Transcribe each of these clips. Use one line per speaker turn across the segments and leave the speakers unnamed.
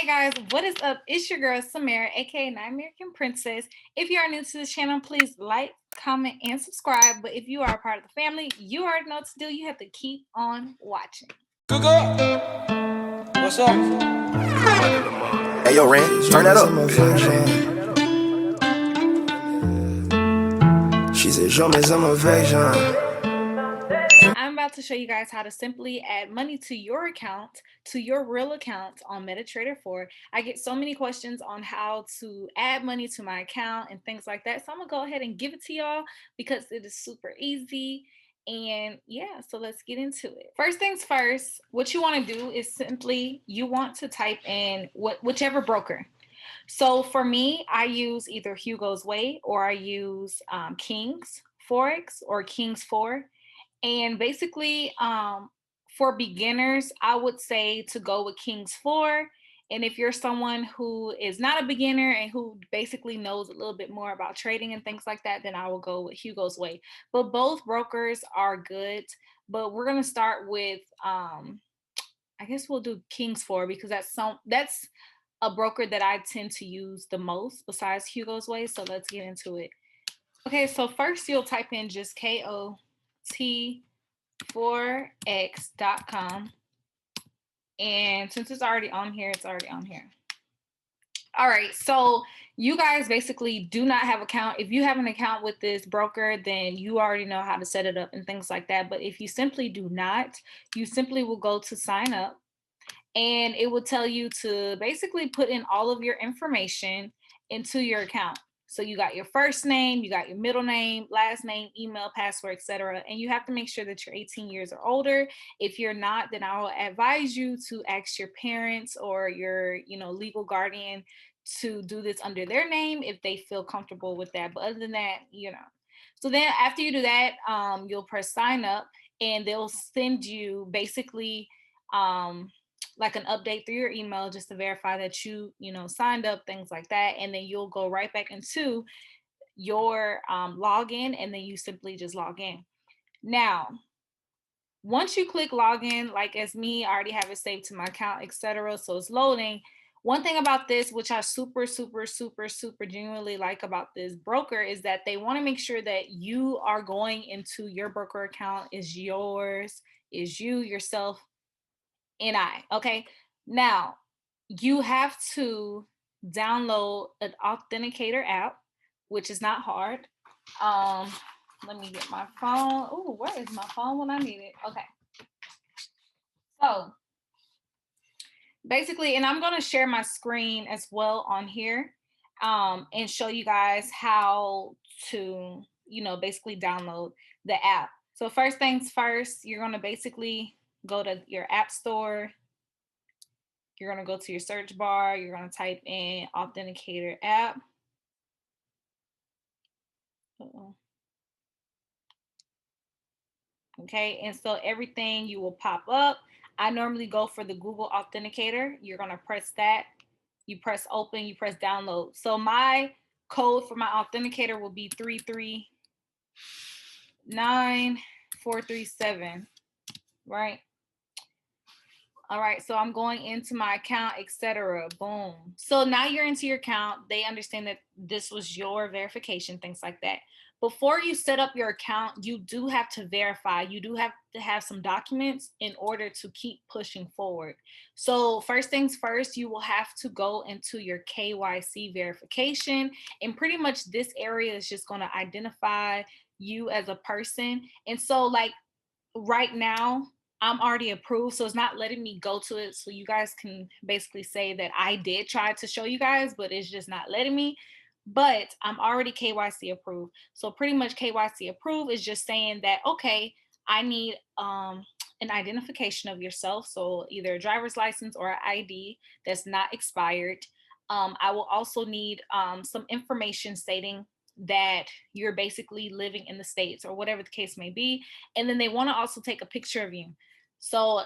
Hey guys, what is up? It's your girl Samara, aka American Princess. If you are new to this channel, please like, comment, and subscribe. But if you are a part of the family, you already know what to do. You have to keep on watching.
What's up?
Hey yo, Ren, turn that up. She said, show me some affection.
I'm about to show you guys how to simply add money to your account, to your real account on MetaTrader 4. I get so many questions on how to add money to my account and things like that. So I'm gonna go ahead and give it to y'all because it is super easy. And yeah, so let's get into it. First things first, what you want to do is simply you want to type in whichever broker. So for me, I use either Hugo's Way or I use KOT4X or Kings4. And basically, for beginners, I would say to go with Kings4. And if you're someone who is not a beginner and who basically knows a little bit more about trading and things like that, then I will go with Hugo's Way. But both brokers are good. But we're gonna start with I guess we'll do Kings4 because that's a broker that I tend to use the most besides Hugo's Way. So let's get into it. Okay, so first you'll type in just KOT4X.com. And since it's already on here, it's already on here. All right, so you guys basically do not have an account. If you have an account with this broker, then you already know how to set it up and things like that. But if you simply do not, you simply will go to sign up and it will tell you to basically put in all of your information into your account. So you got your first name, you got your middle name, last name, email, password, etc. And you have to make sure that you're 18 years or older. If you're not, then I will advise you to ask your parents or your, legal guardian to do this under their name if they feel comfortable with that. But other than that, So then after you do that, you'll press sign up and they'll send you basically like an update through your email just to verify that you signed up, things like that. And then you'll go right back into your login and then you simply just log in. Now, once you click login, like as me, I already have it saved to my account, etc. So it's loading. One thing about this, which I super genuinely like about this broker, is that they want to make sure that you are going into your broker account is yours, is you, yourself, and I. Okay. Now, you have to download an Authenticator app, which is not hard. Let me get my phone. Oh, where is my phone when I need it? Okay. So basically, and I'm going to share my screen as well on here and show you guys how to, basically download the app. So first things first, you're going to basically go to your app store. You're going to go to your search bar. You're going to type in Authenticator App. Okay, and so everything you will pop up. I normally go for the Google Authenticator. You're going to press that. You press open, you press download. So my code for my authenticator will be 339437, right? All right, so I'm going into my account, etc. Boom. So now you're into your account. They understand that this was your verification, things like that. Before you set up your account, you do have to verify. You do have to have some documents in order to keep pushing forward. So first things first, you will have to go into your KYC verification. And pretty much this area is just going to identify you as a person. And so like right now, I'm already approved, so it's not letting me go to it. So you guys can basically say that I did try to show you guys, but it's just not letting me. But I'm already KYC approved. So pretty much KYC approved is just saying that, okay, I need an identification of yourself. So either a driver's license or an ID that's not expired. I will also need some information stating that you're basically living in the States or whatever the case may be. And then they want to also take a picture of you. So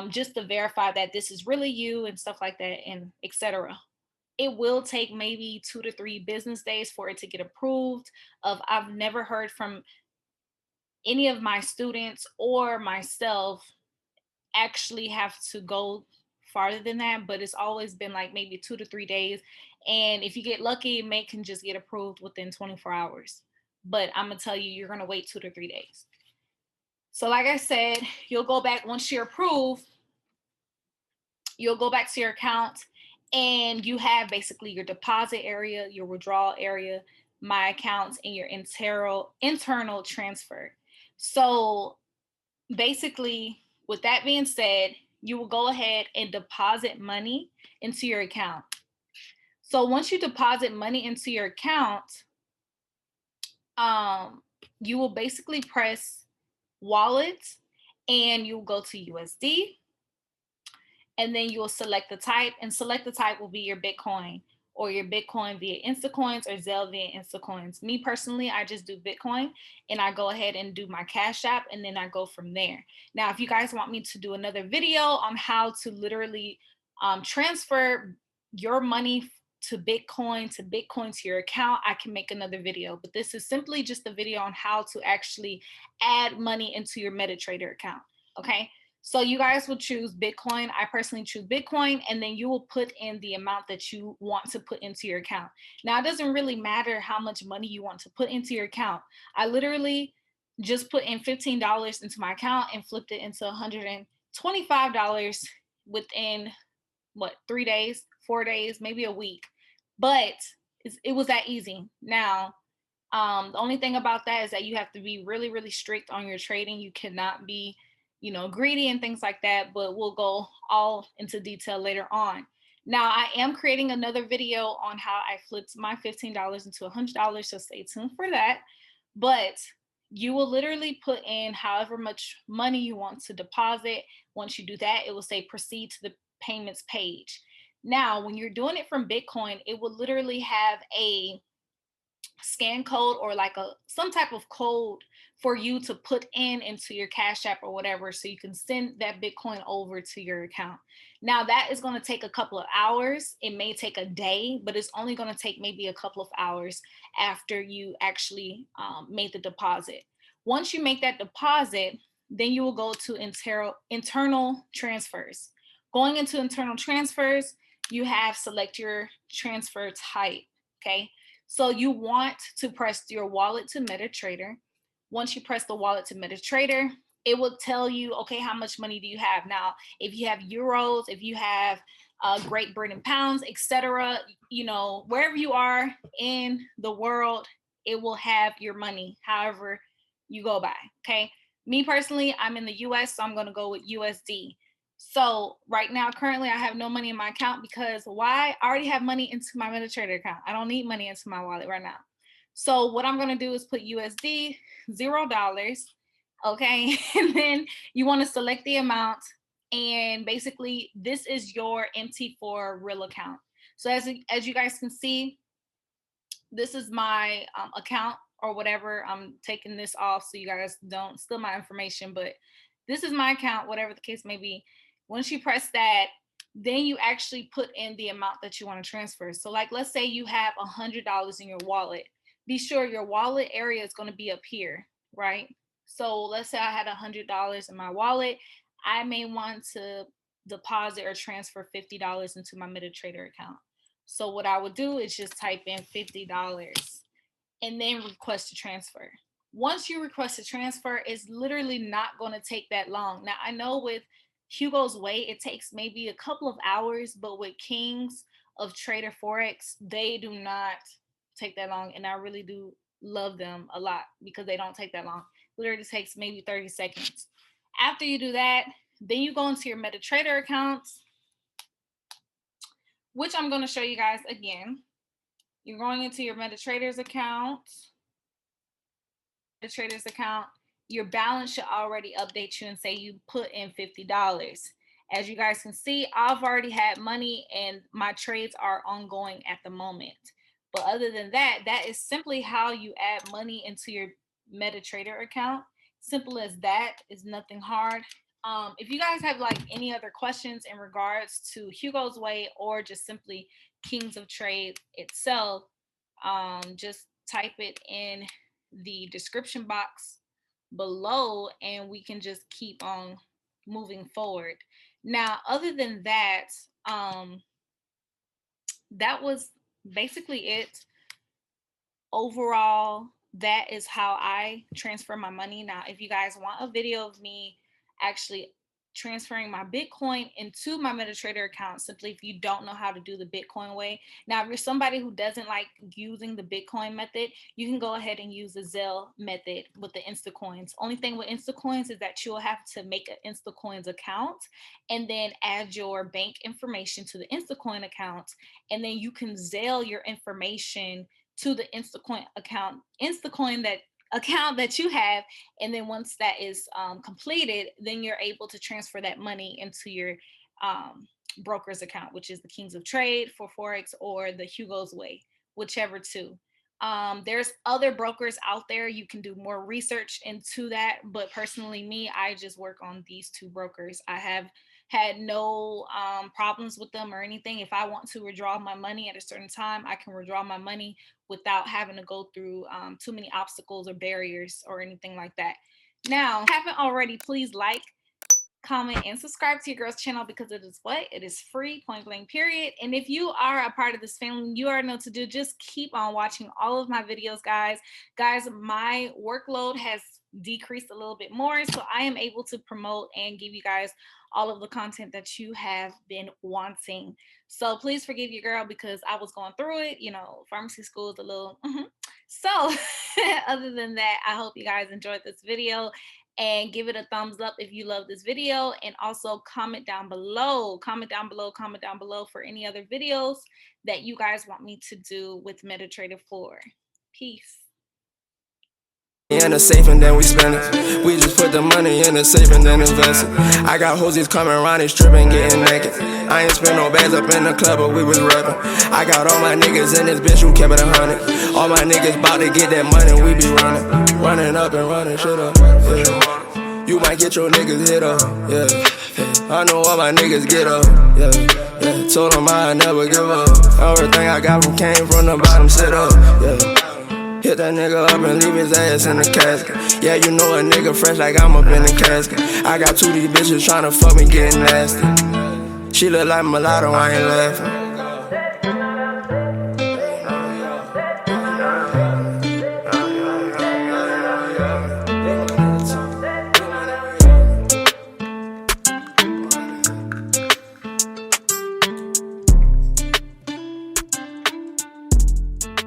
just to verify that this is really you and stuff like that and etc. It will take maybe 2 to 3 business days for it to get approved. I've never heard from any of my students or myself actually have to go farther than that, but it's always been like maybe 2 to 3 days. And if you get lucky, it can just get approved within 24 hours. But I'm gonna tell you, you're gonna wait 2 to 3 days. So like I said, you'll go back once you're approved, you'll go back to your account and you have basically your deposit area, your withdrawal area, my accounts, and your internal transfer. So basically, with that being said, you will go ahead and deposit money into your account. So once you deposit money into your account, you will basically press wallet and you'll go to USD, and then you will select the type, and select the type will be your Bitcoin or your Bitcoin via Instacoins or Zelle via Instacoins. Me personally, I just do Bitcoin, and I go ahead and do my Cashapp, and then I go from there. Now, if you guys want me to do another video on how to literally transfer your money to Bitcoin to your account, I can make another video, but this is simply just a video on how to actually add money into your MetaTrader account, okay? So you guys will choose Bitcoin. I personally choose Bitcoin, and then you will put in the amount that you want to put into your account. Now, it doesn't really matter how much money you want to put into your account. I literally just put in $15 into my account and flipped it into $125 within, 3 days, 4 days, maybe a week. But it was that easy. Now, the only thing about that is that you have to be really, really strict on your trading. You cannot be greedy and things like that, but we'll go all into detail later on. Now, I am creating another video on how I flipped my $15 into $100, so stay tuned for that. But you will literally put in however much money you want to deposit. Once you do that, it will say proceed to the payments page. Now, when you're doing it from Bitcoin, it will literally have a scan code or like some type of code for you to put into your Cash App or whatever, so you can send that Bitcoin over to your account. Now, that is going to take a couple of hours. It may take a day, but it's only going to take maybe a couple of hours after you actually made the deposit. Once you make that deposit, then you will go to internal transfers. Going into internal transfers, you have select your transfer type, okay? So you want to press your wallet to MetaTrader. Once you press the wallet to MetaTrader, it will tell you, okay, how much money do you have? Now, if you have euros, if you have Great Britain pounds, etc., wherever you are in the world, it will have your money, however you go by, okay? Me personally, I'm in the US, so I'm going to go with USD. So right now, currently, I have no money in my account because why? I already have money into my MetaTrader account. I don't need money into my wallet right now. So what I'm going to do is put USD, $0, okay? And then you want to select the amount. And basically, this is your MT4 real account. So as you guys can see, this is my account or whatever. I'm taking this off so you guys don't steal my information, but this is my account, whatever the case may be. Once you press that, then you actually put in the amount that you want to transfer. So like, let's say you have $100 in your wallet. Be sure your wallet area is going to be up here, right? So let's say I had $100 in my wallet. I may want to deposit or transfer $50 into my MetaTrader account. So what I would do is just type in $50 and then request a transfer. Once you request a transfer, it's literally not going to take that long. Now, I know with Hugo's Way, it takes maybe a couple of hours, but with Kings of Trader Forex, they do not take that long. And I really do love them a lot because they don't take that long. It literally takes maybe 30 seconds. After you do that, then you go into your MetaTrader accounts, which I'm going to show you guys again. You're going into your MetaTrader's account. MetaTrader's account, your balance should already update you and say you put in $50. As you guys can see, I've already had money and my trades are ongoing at the moment. But other than that, that is simply how you add money into your MetaTrader account. Simple as that. Is nothing hard. If you guys have like any other questions in regards to Hugo's Way or just simply Kings of Trade itself, just type it in the description box below and we can just keep on moving forward. Now, other than that, that was basically it. Overall, that is how I transfer my money. Now, if you guys want a video of me actually transferring my Bitcoin into my MetaTrader account, simply if you don't know how to do the Bitcoin way. Now, if you're somebody who doesn't like using the Bitcoin method, you can go ahead and use the Zelle method with the Instacoins. Only thing with Instacoins is that you'll have to make an Instacoins account and then add your bank information to the Instacoin account, and then you can Zelle your information to the Instacoin account, account that you have, and then once that is completed, then you're able to transfer that money into your broker's account, which is the Kings of Trade for Forex or the Hugo's Way, whichever two. There's other brokers out there. You can do more research into that, but personally, me, I just work on these two brokers. I have had no problems with them or anything. If I want to withdraw my money at a certain time, I can withdraw my money without having to go through too many obstacles or barriers or anything like that. Now, if you haven't already, please like, comment, and subscribe to your girl's channel, because it is what? It is free, point blank, period. And if you are a part of this family, you already know what to do. Just keep on watching all of my videos, guys. Guys, my workload has decreased a little bit more, so I am able to promote and give you guys all of the content that you have been wanting. So please forgive your girl, because I was going through it. You know, pharmacy school is a little So other than that, I hope you guys enjoyed this video, and give it a thumbs up if you love this video, and also comment down below for any other videos that you guys want me to do with MetaTrader 4. Peace.
In a safe and then we spend it. We just put the money in the safe and then invest it. I got hosies coming around and stripping, getting naked. I ain't spent no bags up in the club, but we was rapping. I got all my niggas in this bitch who kept it 100. All my niggas bout to get that money, we be running up and running shit up. Yeah. You might get your niggas hit up. Yeah. I know all my niggas get up. Yeah. Told them I never give up. Everything I got came from the bottom, sit up. Yeah. Hit that nigga up and leave his ass in the casket. Yeah, you know a nigga fresh like I'm up in the casket. I got two of these bitches tryna fuck me, getting nasty. She look like mulatto, I ain't laughing.